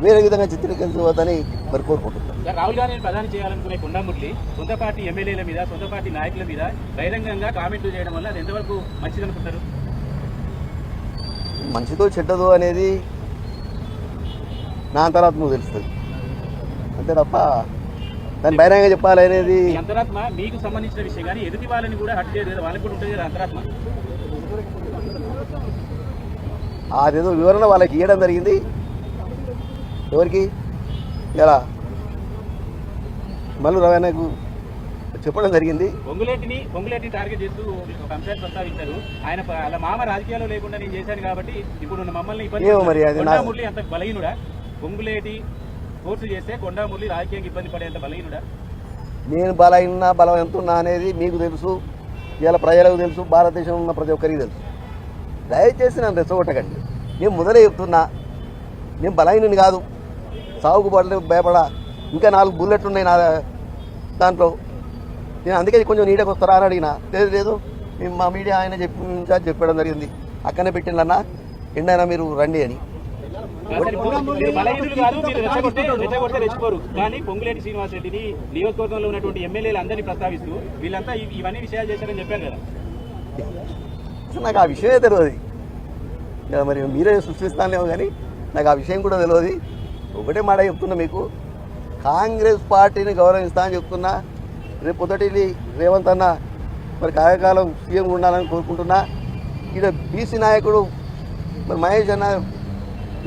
వేరే విధంగా చిత్రీకరించవద్దని మరి కోరుకుంటున్నాను. రాహుల్ గాంధీని ప్రధాని చేయాలనుకునే కొండామురళి సొంత పార్టీ ఎమ్మెల్యేల మీద సొంత పార్టీ నాయకుల మీద బహిరంగంగా కామెంట్లు చేయడం వల్ల అది ఎంతవరకు మంచిదనుకుంటారు? మంచిదో చెడ్డదో అనేది నా అంతరాత్మకు తెలుస్తుంది అంతే తప్ప దాన్ని బహిరంగ చెప్పాలి అనేది. అంతరాత్మ మీకు సంబంధించిన విషయం కానీ ఎదుటి వాళ్ళని కూడా హట్ చేయలేదు, వాళ్ళకి కూడా ఉంటుంది కదా అంతరాత్మ. అదేదో వివరణ వాళ్ళకి ఇవ్వడం జరిగింది. ఎవరికి ఇలా మల్లు రవాణాకు చెప్పడం జరిగింది. పొంగులేటిని టార్గెట్ చేస్తూ ఒక అంశాన్ని ప్రస్తావించారు. ఆయన అలా మామ రాజకీయాల్లో లేకుండా నేను చేశాను కాబట్టి ఇప్పుడు మమ్మల్ని కొండామురళి అంత బలహీనుడా? పొంగులేటి ఫోర్స్ చేస్తే కొండామురళి రాజకీయంగా ఇబ్బంది పడేంత బలహీనుడా? నేను బలం ఎంత ఉన్నా అనేది మీకు తెలుసు, ఇవాళ ప్రజలకు తెలుసు, భారతదేశంలో ఉన్న ప్రతి ఒక్కరికి తెలుసు. దయచేసి నన్ను రెచ్చగొట్టకండి. నేను మొదలే చెప్తున్నా, నేను బలహీనుని కాదు, సాగుకు భయపడా. ఇంకా 4 బుల్లెట్లు ఉన్నాయి నా దాంట్లో. నేను అందుకే కొంచెం నీడకు వస్తారా అని అడిగినా. లేదు మా మీడియా ఆయన చెప్పడం జరిగింది, అక్కడనే పెట్టిండన్నా ఎండైనా మీరు రండి అని. కానీ పొంగులేటి శ్రీనివాస్ రెడ్డిని నియోజకవర్గంలో ఉన్నటువంటి ఎమ్మెల్యేలు అందరినీ ప్రస్తావిస్తూ వీళ్ళంతా ఇవన్నీ విషయాలు చేశారని చెప్పారు కదా. నాకు ఆ విషయమే తెలియదు. మరి మీరే సృష్టిస్తానేమో కానీ నాకు ఆ విషయం కూడా తెలియదు. ఒకటే మాట చెప్తున్నా మీకు, కాంగ్రెస్ పార్టీని గౌరవిస్తా అని చెప్తున్నా. రేపు పొద్దుటి రేవంత్ అన్న మరి కార్యకాలం సీఎం ఉండాలని కోరుకుంటున్నా. ఇక్కడ బీసీ నాయకుడు మరి మహేష్ అన్న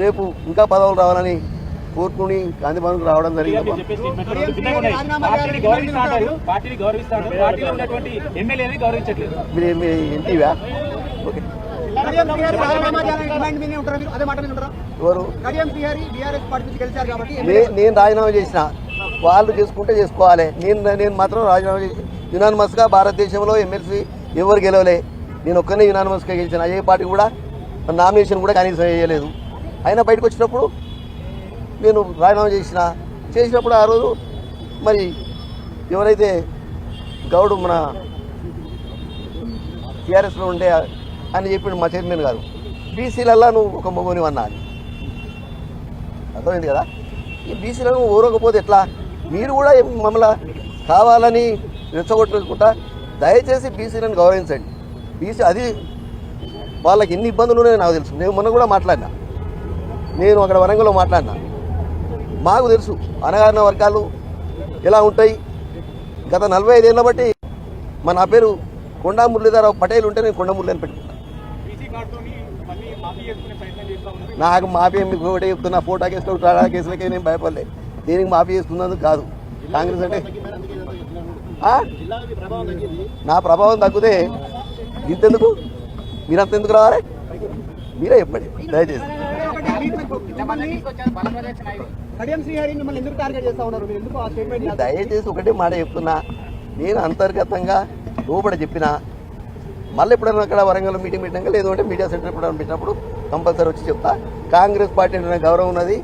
రేపు ఇంకా పదవులు రావాలని కోరుకుని గాంధీ భవన్కు రావడం జరిగింది. మీరు ఎన్టీవా? ఓకే, నేను రాజీనామా చేసిన, వాళ్ళు చేసుకుంటే చేసుకోవాలి. నేను మాత్రం రాజీనామా చేసి యునానిమస్గా భారతదేశంలో ఎమ్మెల్సీ ఎవరు గెలవలే, నేను ఒక్కనే యునానిమస్గా గెలిచిన. ఏ పార్టీ కూడా నామినేషన్ కూడా కనీసం వేయలేదు. అయినా బయటకు వచ్చినప్పుడు నేను రాజీనామా చేసినప్పుడు ఆ రోజు మరి ఎవరైతే గౌడు మన టీఆర్ఎస్లో ఉండే అని చెప్పి మా చైర్మన్ గారు, బీసీలల్లా నువ్వు ఒక మొగని అన్నా అని. అర్థమైంది కదా. ఈ బీసీలను ఊరకపోతే ఎట్లా? మీరు కూడా మమ్మల్ని కావాలని రెచ్చగొట్టుకుంటా. దయచేసి బీసీలను గౌరవించండి. బీసీ అది వాళ్ళకి ఎన్ని ఇబ్బందులు ఉన్నాయో నాకు తెలుసు. నేను మొన్న కూడా మాట్లాడినా, నేను అక్కడ వరంగల్లో మాట్లాడినా. మాకు తెలుసు అణగారిన వర్గాలు ఎలా ఉంటాయి. గత 45 ఏళ్ళ బట్టి నా పేరు కొండా మురళీధరరావు పటేల్ ఉంటే నేను కొండా మురళి అని పెట్టుకున్నా. నాకు మాఫీ మీకు ఒకటే చెప్తున్నా, ఫోటో కేసులు టాడా కేసులకే నేను భయపడలే. దీనికి మాఫీ చేస్తున్నందుకు కాదు. కాంగ్రెస్ అంటే నా ప్రభావం తగ్గితే ఇంతెందుకు, మీరంత ఎందుకు రావాలి? మీరే చెప్పండి దయచేసి. దయచేసి ఒకటే మాట చెప్తున్నా, నేను అంతర్గతంగా లోపల చెప్పినా. మళ్ళీ ఎప్పుడైనా అక్కడ వరంగల్ మీటింగ్ పెట్టినాక, లేదంటే మీడియా సెంటర్ ఎప్పుడైనా పెట్టినప్పుడు కంపల్సరీ వచ్చి చెప్తా. కాంగ్రెస్ పార్టీ అంటే గౌరవం ఉన్నది,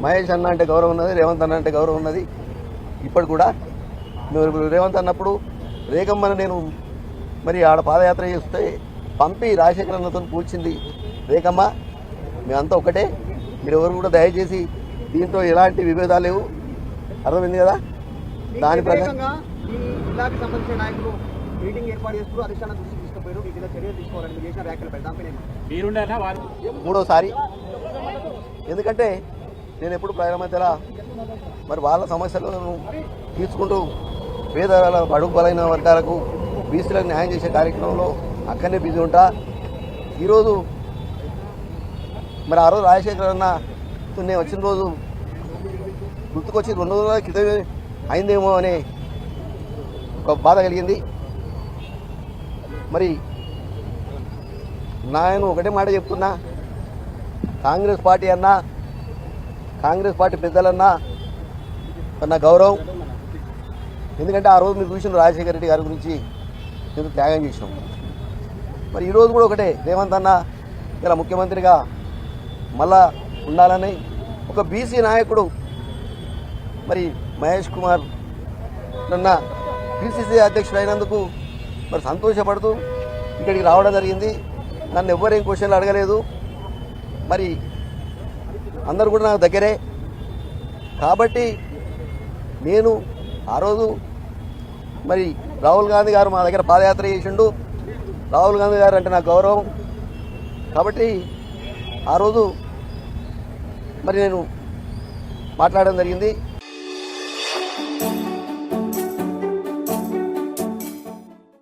మహేష్ అన్న అంటే గౌరవం ఉన్నది, రేవంత్ అన్న అంటే గౌరవం ఉన్నది. ఇప్పుడు కూడా రేవంత్ అన్నప్పుడు రేఖమ్మని నేను మరి ఆడ పాదయాత్ర చేస్తే పంపి రాజశేఖర అన్నతో కూర్చింది రేఖమ్మ. మేమంతా ఒకటే, మీరు ఎవరు కూడా దయచేసి దీంట్లో ఎలాంటి విభేదాలు లేవు. అర్థమైంది కదా. దాని ప్రకారం మూడోసారి. ఎందుకంటే నేను ఎప్పుడు ప్రజల మధ్యలో మరి వాళ్ళ సమస్యలను తీసుకుంటూ పేదల బడుగు బలైన వర్గాలకు బీసీలకు న్యాయం చేసే కార్యక్రమంలో అక్కడనే బిజీ ఉంటా. ఈరోజు మరి ఆ రోజు రాజశేఖర్ అన్న నేను వచ్చిన రోజు గుర్తుకొచ్చి 2 రోజుల క్రితమే అయిందేమో అనే ఒక బాధ కలిగింది. మరి నేను ఒకటే మాట చెప్తున్నా, కాంగ్రెస్ పార్టీ అన్నా, కాంగ్రెస్ పార్టీ పెద్దలన్నా నా గౌరవం. ఎందుకంటే ఆ రోజు మీరు చూసిన రాజశేఖర రెడ్డి గారి గురించి నేను త్యాగం చేసినాం. మరి ఈరోజు కూడా ఒకటే, రేవంత్ అన్న ఇలా ముఖ్యమంత్రిగా మళ్ళా ఉండాలని ఒక బీసీ నాయకుడు మరి మహేష్ కుమార్ నన్న పిసిసి అధ్యక్షుడు అయినందుకు మరి సంతోషపడుతూ ఇక్కడికి రావడం జరిగింది. నన్ను ఎవ్వరేం క్వశ్చన్లు అడగలేదు. మరి అందరూ కూడా నాకు దగ్గరే. కాబట్టి నేను ఆ రోజు మరి రాహుల్ గాంధీ గారు మా దగ్గర పాదయాత్ర చేసిండు. రాహుల్ గాంధీ గారు అంటే నాకు గౌరవం. కాబట్టి ఆ రోజు మరి నేను మాట్లాడడం జరిగింది.